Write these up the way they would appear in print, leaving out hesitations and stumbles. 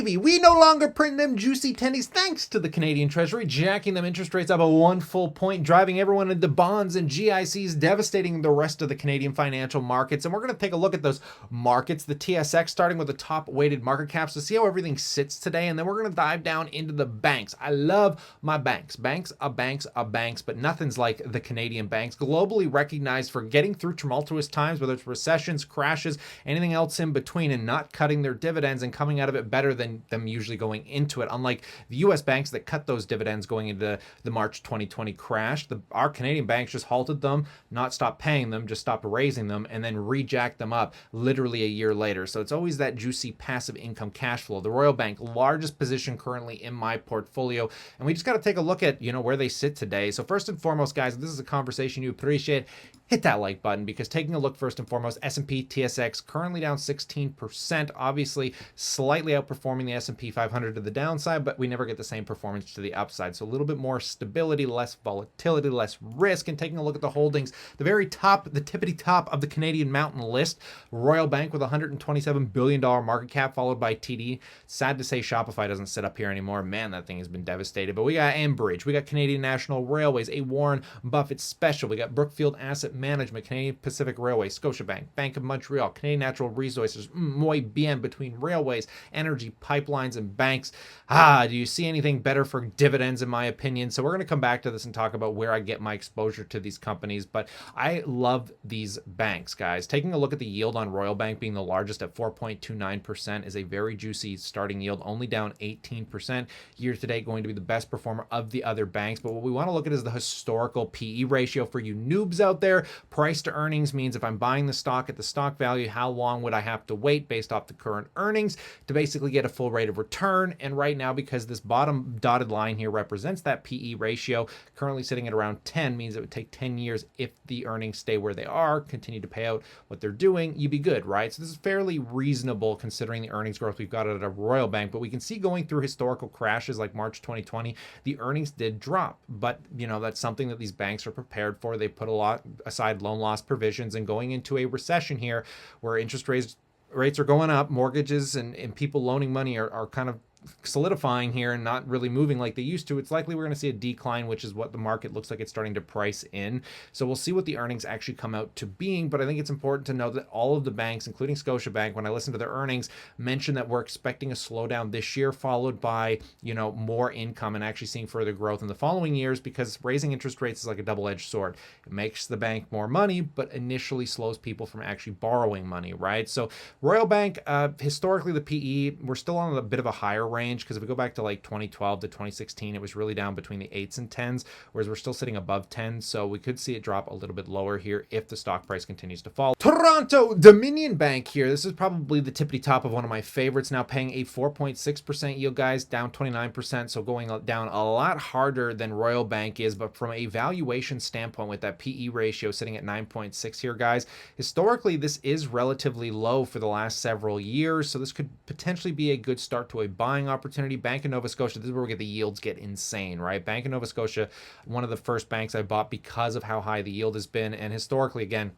baby. We no longer print them juicy tendies thanks to the Canadian Treasury, jacking them interest rates up a 1 full point, driving everyone into bonds and GICs, devastating the rest of the Canadian financial markets. And we're going to take a look at those markets, the TSX, starting with the top weighted market caps to see how everything sits today. And then we're going to dive down into the banks. I love my banks. Banks are banks are banks, but nothing's like the Canadian banks. Globally recognized for getting through tumultuous times, whether it's recessions, crashes, anything else in between, and not cutting their dividends and coming out of it better than them usually going into it. Unlike the US banks that cut those dividends going into the March 2020 crash, our Canadian banks just halted them, not stopped paying them, just stopped raising them, and then rejacked them up literally a year later. So it's always that juicy passive income cash flow. The Royal Bank, largest position currently in my portfolio, and we just got to take a look at where they sit today. So first and foremost, guys, if this is a conversation you appreciate, hit that like button, because taking a look first and foremost, S&P TSX currently down 16%, obviously slightly outperforming the S&P 500 to the downside, but we never get the same performance to the upside. So a little bit more stability, less volatility, less risk. And taking a look at the holdings, the very top, the tippity top of the Canadian mountain list, Royal Bank with $127 billion market cap, followed by TD. Sad to say Shopify doesn't sit up here anymore. Man, that thing has been devastated. But we got Enbridge, we got Canadian National Railways, a Warren Buffett special. We got Brookfield Asset Management, Canadian Pacific Railway, Scotiabank, Bank of Montreal, Canadian Natural Resources, muy bien between railways, energy, pipelines, and banks. Do you see anything better for dividends, in my opinion? So we're going to come back to this and talk about where I get my exposure to these companies, but I love these banks, guys. Taking a look at the yield on Royal Bank being the largest at 4.29% is a very juicy starting yield, only down 18%. Year to date, going to be the best performer of the other banks. But what we want to look at is the historical PE ratio for you noobs out there. Price to earnings means if I'm buying the stock at the stock value, how long would I have to wait based off the current earnings to basically get a full rate of return? And right now, because this bottom dotted line here represents that PE ratio, currently sitting at around 10, means it would take 10 years if the earnings stay where they are, continue to pay out what they're doing, you'd be good, right? So this is fairly reasonable considering the earnings growth we've got at a Royal Bank. But we can see going through historical crashes like March 2020, the earnings did drop. But, that's something that these banks are prepared for. They put a lot aside loan loss provisions, and going into a recession here where interest rates are going up, mortgages and people loaning money are kind of solidifying here and not really moving like they used to, it's likely we're going to see a decline, which is what the market looks like it's starting to price in. So we'll see what the earnings actually come out to being. But I think it's important to know that all of the banks, including Scotiabank, when I listen to their earnings, mention that we're expecting a slowdown this year, followed by more income and actually seeing further growth in the following years, because raising interest rates is like a double-edged sword. It makes the bank more money, but initially slows people from actually borrowing money, right? So Royal Bank, historically the PE, we're still on a bit of a higher range, because if we go back to like 2012 to 2016, it was really down between the 8s and 10s, whereas we're still sitting above 10. So we could see it drop a little bit lower here if the stock price continues to fall. Toronto Dominion Bank here. This is probably the tippity top of one of my favorites, now paying a 4.6% yield, guys, down 29%. So going down a lot harder than Royal Bank is. But from a valuation standpoint, with that PE ratio sitting at 9.6 here, guys, historically, this is relatively low for the last several years. So this could potentially be a good start to a buying opportunity. Bank of Nova Scotia, this is where we get the yields get insane, right? Bank of Nova Scotia, one of the first banks I bought because of how high the yield has been. And historically, again,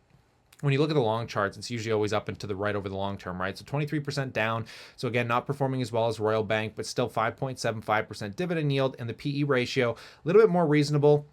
when you look at the long charts, it's usually always up and to the right over the long term, right? So 23% down. So again, not performing as well as Royal Bank, but still 5.75% dividend yield, and the PE ratio, a little bit more reasonable.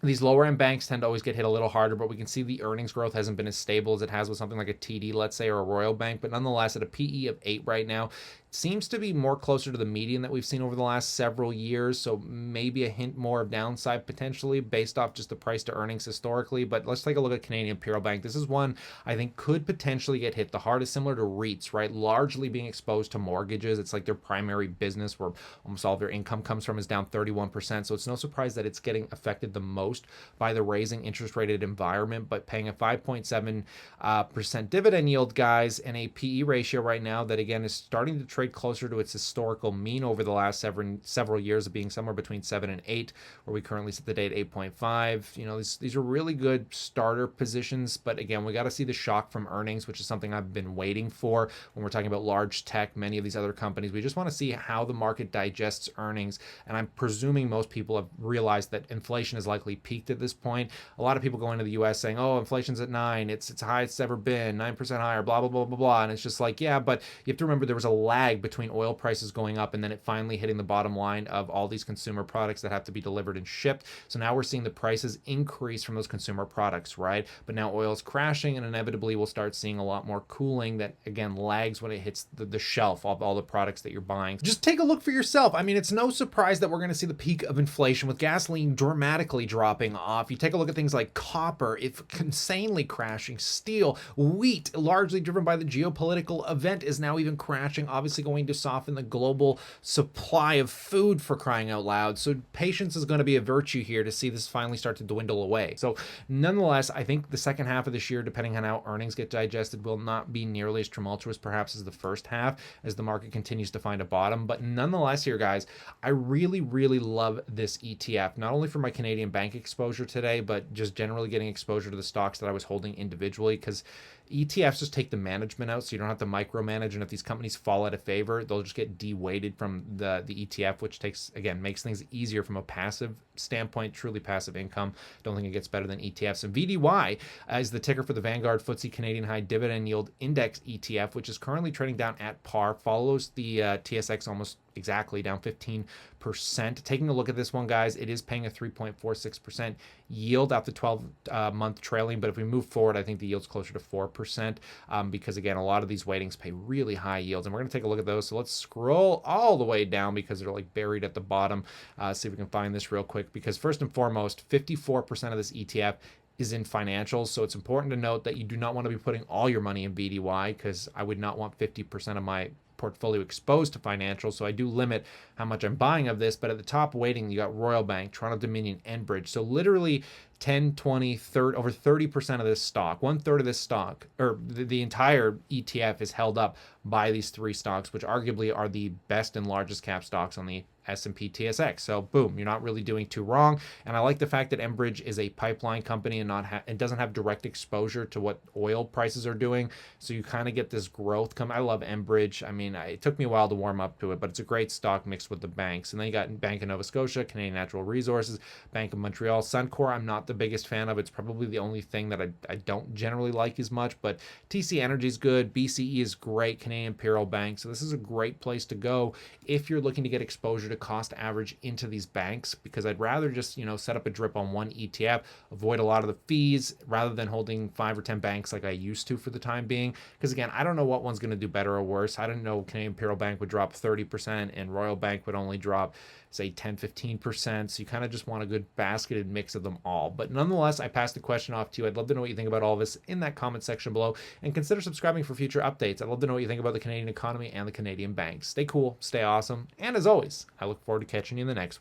These lower end banks tend to always get hit a little harder, but we can see the earnings growth hasn't been as stable as it has with something like a TD, let's say, or a Royal Bank. But nonetheless, at a PE of 8 right now, seems to be more closer to the median that we've seen over the last several years. So maybe a hint more of downside potentially based off just the price to earnings historically. But let's take a look at Canadian Imperial Bank. This is one I think could potentially get hit the hardest, similar to REITs, right? Largely being exposed to mortgages. It's like their primary business where almost all of their income comes from, is down 31%. So it's no surprise that it's getting affected the most by the raising interest rated environment, but paying a 5.7% dividend yield, guys, and a PE ratio right now that again is starting to trade closer to its historical mean over the last several years of being somewhere between 7 and 8, where we currently sit today at 8.5. These are really good starter positions, but again, we got to see the shock from earnings, which is something I've been waiting for when we're talking about large tech, many of these other companies. We just want to see how the market digests earnings, and I'm presuming most people have realized that inflation has likely peaked at this point. A lot of people go into the US saying, oh, inflation's at 9, it's highest it's ever been, 9% higher, blah, blah, blah, blah, blah. And it's just like, yeah, but you have to remember there was a lag lag between oil prices going up and then it finally hitting the bottom line of all these consumer products that have to be delivered and shipped. So now we're seeing the prices increase from those consumer products, right? But now oil is crashing, and inevitably we'll start seeing a lot more cooling that, again, lags when it hits the shelf of all the products that you're buying. Just take a look for yourself. I mean, it's no surprise that we're going to see the peak of inflation with gasoline dramatically dropping off. You take a look at things like copper, it's insanely crashing. Steel, wheat, largely driven by the geopolitical event, is now even crashing, obviously going to soften the global supply of food, for crying out loud. So patience is going to be a virtue here to see this finally start to dwindle away. So nonetheless, I think the second half of this year, depending on how earnings get digested, will not be nearly as tumultuous perhaps as the first half, as the market continues to find a bottom. But nonetheless here, guys, I really, really love this ETF, not only for my Canadian bank exposure today, but just generally getting exposure to the stocks that I was holding individually, because ETFs just take the management out, so you don't have to micromanage, and if these companies fall out of favor, they'll just get de-weighted from the ETF, which makes things easier from a passive standpoint, truly passive income. Don't think it gets better than ETFs. And VDY is the ticker for the Vanguard FTSE Canadian High Dividend Yield Index ETF, which is currently trading down at par, follows the TSX almost exactly, down 15%. Taking a look at this one, guys, it is paying a 3.46% yield after 12-month trailing, but if we move forward, I think the yield's closer to 4%, because again, a lot of these weightings pay really high yields, and we're going to take a look at those. So let's scroll all the way down because they're like buried at the bottom. See if we can find this real quick, because first and foremost, 54% of this ETF is in financials. So it's important to note that you do not want to be putting all your money in BDY, because I would not want 50% of my portfolio exposed to financials, so I do limit how much I'm buying of this. But at the top weighting, you got Royal Bank, Toronto Dominion, Enbridge. So literally 10, 20, 30, over 30% of this stock, 1/3 of this stock, or the entire ETF is held up by these three stocks, which arguably are the best and largest cap stocks on the S&P TSX. So boom, you're not really doing too wrong. And I like the fact that Enbridge is a pipeline company and it doesn't have direct exposure to what oil prices are doing. So you kind of get this growth come. I love Enbridge. I mean, it took me a while to warm up to it, but it's a great stock mixed with the banks. And then you got Bank of Nova Scotia, Canadian Natural Resources, Bank of Montreal, Suncor. I'm not the biggest fan of. It's probably the only thing that I don't generally like as much, but TC Energy is good. BCE is great. Canadian Imperial Bank. So this is a great place to go if you're looking to get exposure to cost average into these banks, because I'd rather just, set up a drip on one ETF, avoid a lot of the fees rather than holding 5 or 10 banks like I used to for the time being. Because again, I don't know what one's going to do better or worse. I didn't know Canadian Imperial Bank would drop 30% and Royal Bank would only drop, say, 10, 15%. So you kind of just want a good basketed mix of them all. But nonetheless, I passed the question off to you. I'd love to know what you think about all this in that comment section below, and consider subscribing for future updates. I'd love to know what you think about the Canadian economy and the Canadian banks. Stay cool, stay awesome, and as always, I look forward to catching you in the next one.